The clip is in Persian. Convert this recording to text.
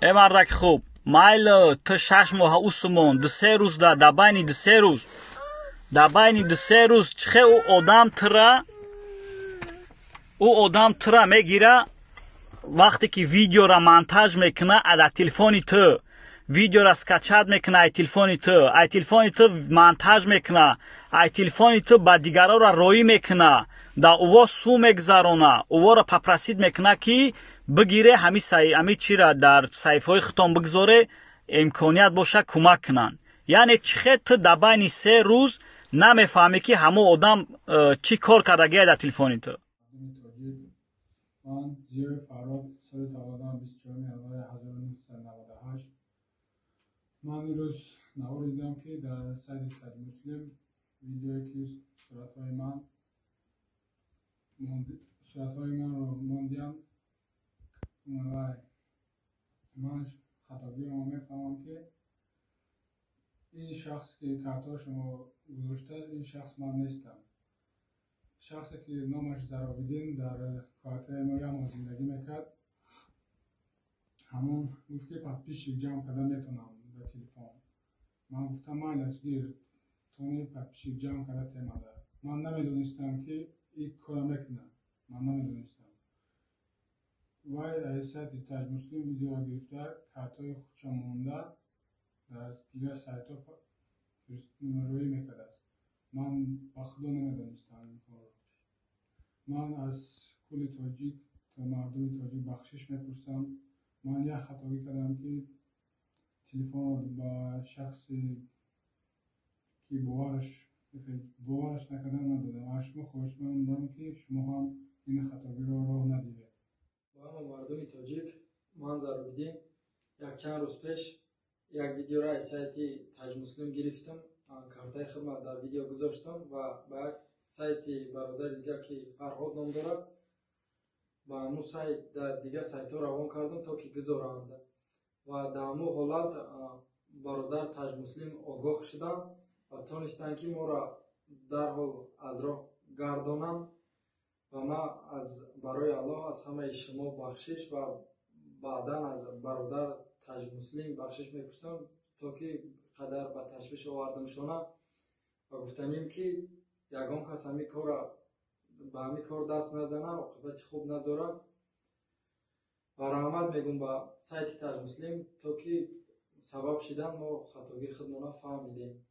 ای مردک خوب مایل تو 6 ماه اوسمون د 3 روز در بین د 3 روز چخه او آدم ترا میگیره وقتی که ویدیو را مونتاژ میکنه از تلفن تو ویدیو را اسکچات میکنه ای تلفن تو مونتاژ میکنه ای تلفن تو با دیگران را روی میکنه دا او سو میگذارونه او را پاپراسید میکنه که بگیره همی چی را در صفحه ختم بگذاره امکانیت باشه کمک کنن. یعنی چخه تو در بین 3 روز نمیفهمی که همه آدم چی کار کردگی در تلفن تو. من زیای فراد سال تولدم 24 январи 1998. من این روز نوریدم که در سایت تاج مسلم ویدیویی که صورتهای من رو موندیم و من خطابی رو میفهمم که این شخص که کارتا شما گذاشته این شخص من نیستم. شخصی که نامش زرابیدین در کارتای ما زندگی میکرد همون گفت که پدپیش جمع کردن میتونم در تلفن. من گفتم من از گیر تونی پدپیش جمع کردن تیمده. من نمیدونستم که این کار میکنه. من نمیدونستم. وای از سایت تاج مسلم ویدیو گرفته کارتای خودش مونده در دیگه سایت ها روی میکرده است. من بخدا نمیدونستم این کار. من از کل تاجیک تا مردم تاجیک بخشش میپرسم. من یک خطایی کردم که تلفن با شخصی که باورش نکردم ندادم. از شما خواهش می‌کنم که شما هم این خطایی را راه ندید. با مردم تاجیک من زرابیدین یک چند روز پیش یک ویدیو را از سایت تاج مسلم گرفتم. کارتای خدمت در ویدیو گذاشتم و بعد سایت برادر دیگه که فرهاد نام دارد با همون سایت در دیگه سایت ها روان کردم تا که گذارند و در همون حالت برادر تاج مسلم آگاه شدن و تانستن که ما را در حال از راه گردانند و ما برای الله از همه شما بخشش و بعدا از برادر تاج مسلم بخشش میپرسم تا که قدر به تشویش آوردنشانه و گفتنیم که یگان کس همی کار به همی کار دست نزنه عاقبت خوب نداره و رحمت میگم با سایت تاج مسلم تا که سبب شدن ما خطاگی خودمون فهمیدیم.